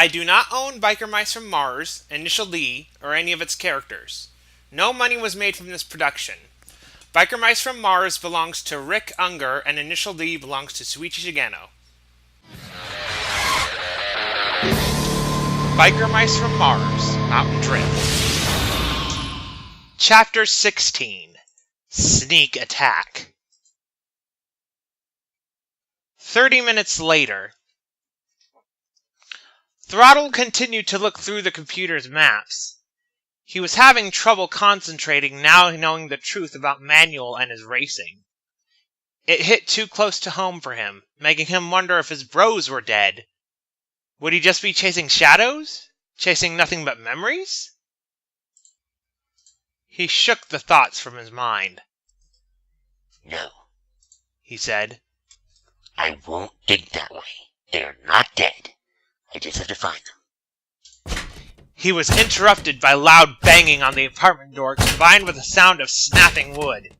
I do not own Biker Mice from Mars, Initial D, or any of its characters. No money was made from this production. Biker Mice from Mars belongs to Rick Unger, and Initial D belongs to Suichi Shigeno. Biker Mice from Mars, Mountain Drift. Chapter 16. Sneak Attack. 30 minutes later. Throttle continued to look through the computer's maps. He was having trouble concentrating now knowing the truth about Manuel and his racing. It hit too close to home for him, making him wonder if his bros were dead. Would he just be chasing shadows? Chasing nothing but memories? He shook the thoughts from his mind. No, he said. I won't dig that way. They're not dead. I just have to find them. He was interrupted by loud banging on the apartment door combined with the sound of snapping wood.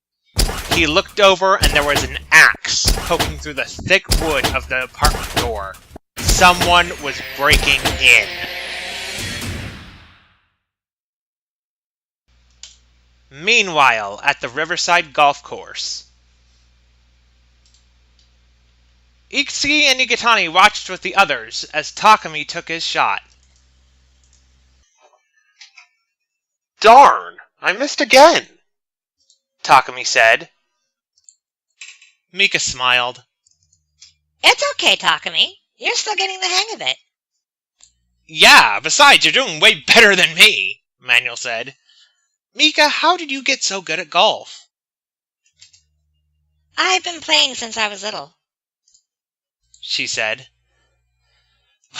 He looked over and there was an axe poking through the thick wood of the apartment door. Someone was breaking in. Meanwhile, at the Riverside Golf Course. Itsuki and Nikitani watched with the others as Takumi took his shot. Darn! I missed again! Takumi said. Mika smiled. It's okay, Takumi. You're still getting the hang of it. Yeah, besides, you're doing way better than me, Manuel said. Mika, how did you get so good at golf? I've been playing since I was little, she said.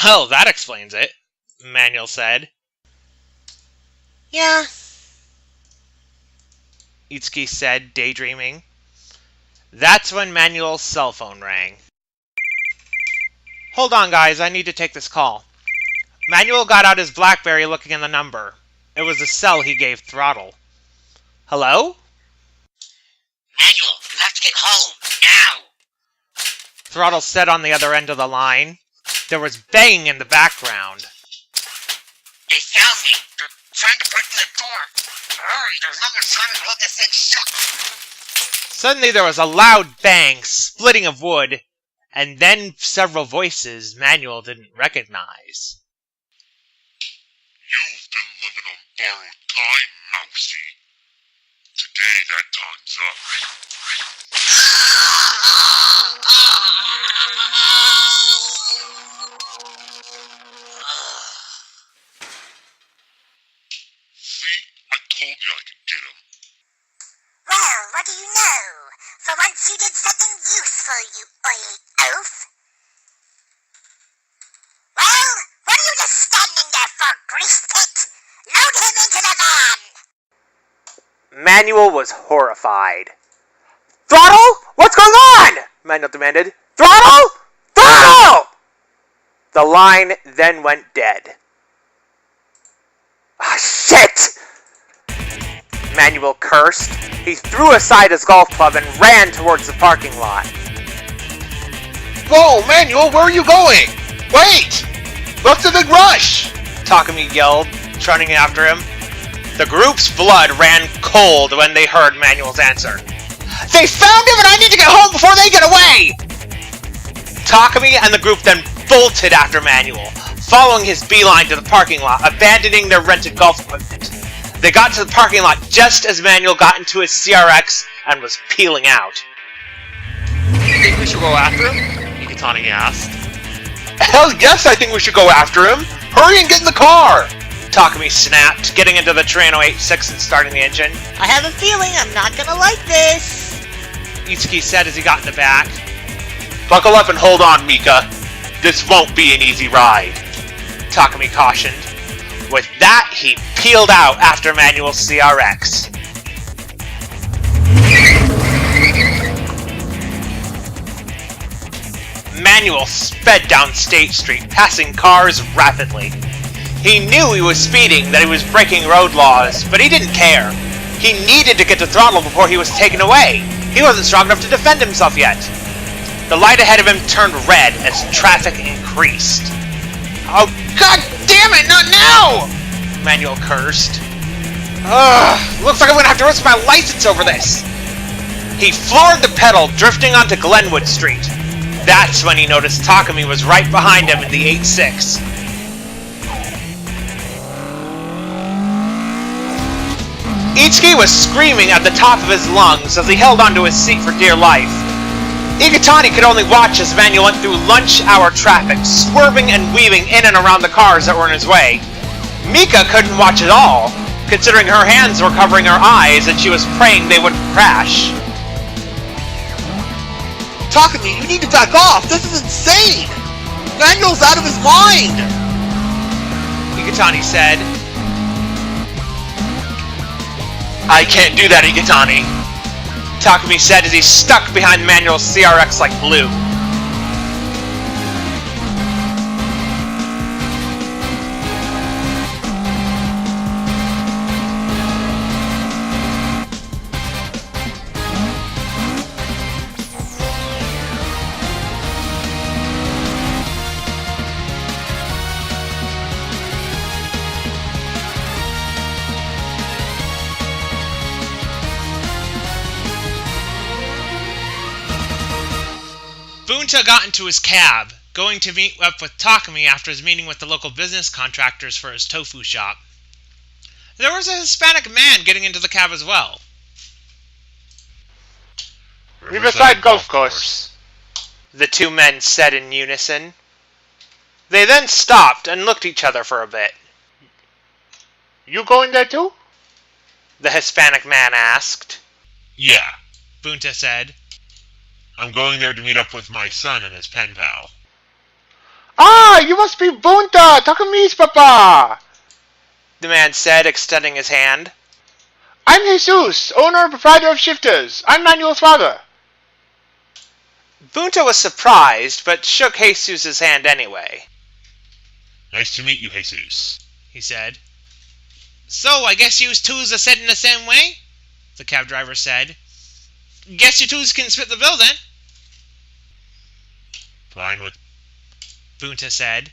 Well, that explains it, Manuel said. Yeah, Itsuki said, daydreaming. That's when Manuel's cell phone rang. Hold on, guys, I need to take this call. Manuel got out his BlackBerry looking in the number. It was the cell he gave Throttle. Hello? Manuel, you have to get home, now! Throttle said on the other end of the line. There was banging in the background. They found me! They're trying to break through the door! Hurry, there's not much time to hold this thing shut! Suddenly there was a loud bang, splitting of wood, and then several voices Manuel didn't recognize. You've been living on borrowed time, Mousy. Today that time's up. See? I told you I could get him. Well, what do you know? For once you did something useful, you oily oaf. Well, what are you just standing there for, grease pit? Load him into the van! Manuel was horrified. Throttle? What's going on? Manuel demanded. Throttle? Throttle! The line then went dead. Ah, shit! Manuel cursed. He threw aside his golf club and ran towards the parking lot. Whoa, Manuel, where are you going? Wait! What's the big rush? Takumi yelled, running after him. The group's blood ran cold when they heard Manuel's answer. They found him and I need to get home before they get away! Takumi and the group then bolted after Manuel, following his beeline to the parking lot, abandoning their rented golf equipment. They got to the parking lot just as Manuel got into his CR-X and was peeling out. You think we should go after him? Nikitani asked. Hell yes, I think we should go after him! Hurry and get in the car! Takumi snapped, getting into the Terrano 86 and starting the engine. I have a feeling I'm not gonna like this. Itsuki said as he got in the back. Buckle up and hold on, Mika. This won't be an easy ride. Takumi cautioned. With that, he peeled out after Manuel's CR-X. Manuel sped down State Street, passing cars rapidly. He knew he was speeding, that he was breaking road laws, but he didn't care. He needed to get to Throttle before he was taken away. He wasn't strong enough to defend himself yet. The light ahead of him turned red as traffic increased. Oh, God damn it, not now! Manuel cursed. Ugh, looks like I'm gonna have to risk my license over this. He floored the pedal, drifting onto Glenwood Street. That's when he noticed Takumi was right behind him in the 8.6. Itsuki was screaming at the top of his lungs as he held onto his seat for dear life. Ikitani could only watch as Manuel went through lunch hour traffic, swerving and weaving in and around the cars that were in his way. Mika couldn't watch at all, considering her hands were covering her eyes and she was praying they wouldn't crash. Takumi, you need to back off! This is insane! Manuel's out of his mind! Ikitani said. I can't do that, Ikitani. Takumi said as he stuck behind Manuel's CR-X like glue. Bunta got into his cab, going to meet up with Takumi after his meeting with the local business contractors for his tofu shop. There was a Hispanic man getting into the cab as well. Riverside Golf Course, the two men said in unison. They then stopped and looked at each other for a bit. You going there too? The Hispanic man asked. Yeah, Bunta said. I'm going there to meet up with my son and his pen pal. Ah, you must be Bunta, Takumi's papa! The man said, extending his hand. I'm Jesus, owner and proprietor of Shifters. I'm Manuel's father. Bunta was surprised, but shook Jesus' hand anyway. Nice to meet you, Jesus, he said. So, I guess you twos are set in the same way? The cab driver said. Guess you twos can split the bill then. Fine with... Bunta said.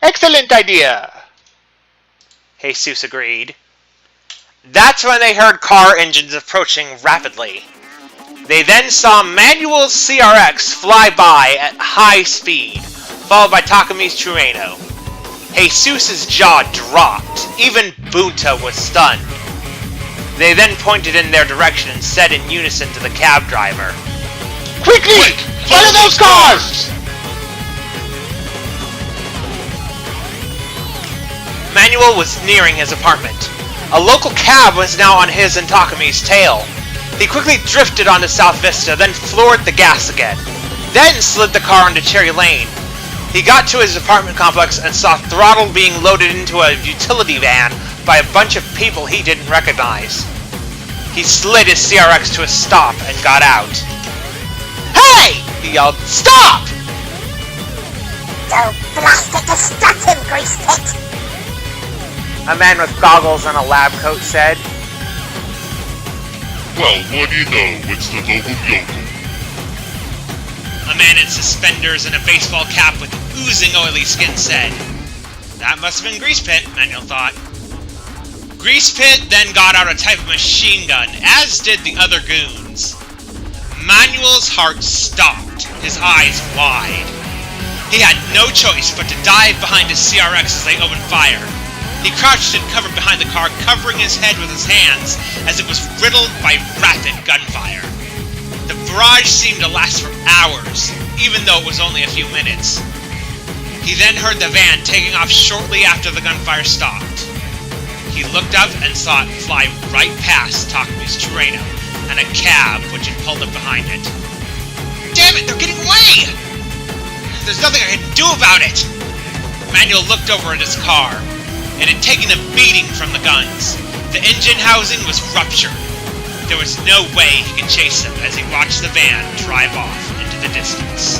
Excellent idea. Jesus agreed. That's when they heard car engines approaching rapidly. They then saw Manuel's CR-X fly by at high speed, followed by Takumi's Trueno. Jesus' jaw dropped. Even Bunta was stunned. They then pointed in their direction and said in unison to the cab driver, Quickly! Follow those cars! Manuel was nearing his apartment. A local cab was now on his and Takumi's tail. He quickly drifted onto South Vista, then floored the gas again. Then slid the car onto Cherry Lane. He got to his apartment complex and saw Throttle being loaded into a utility van by a bunch of people he didn't recognize. He slid his CR-X to a stop and got out. Hey! He yelled, Stop! Don't blast it to stop him, grease pit! A man with goggles and a lab coat said. Well, what do you know? It's the local yokel. A man in suspenders and a baseball cap with oozing oily skin said. That must have been Grease Pit, Manuel thought. Grease Pit then got out a type of machine gun, as did the other goons. Manuel's heart stopped, his eyes wide. He had no choice but to dive behind his CR-X as they opened fire. He crouched and covered behind the car, covering his head with his hands as it was riddled by rapid gunfire. The barrage seemed to last for hours, even though it was only a few minutes. He then heard the van taking off shortly after the gunfire stopped. He looked up and saw it fly right past Takumi's Trueno and a cab which had pulled up behind it. Damn it, they're getting away! There's nothing I can do about it! Manuel looked over at his car. It had taken a beating from the guns. The engine housing was ruptured. There was no way he could chase them as he watched the van drive off into the distance.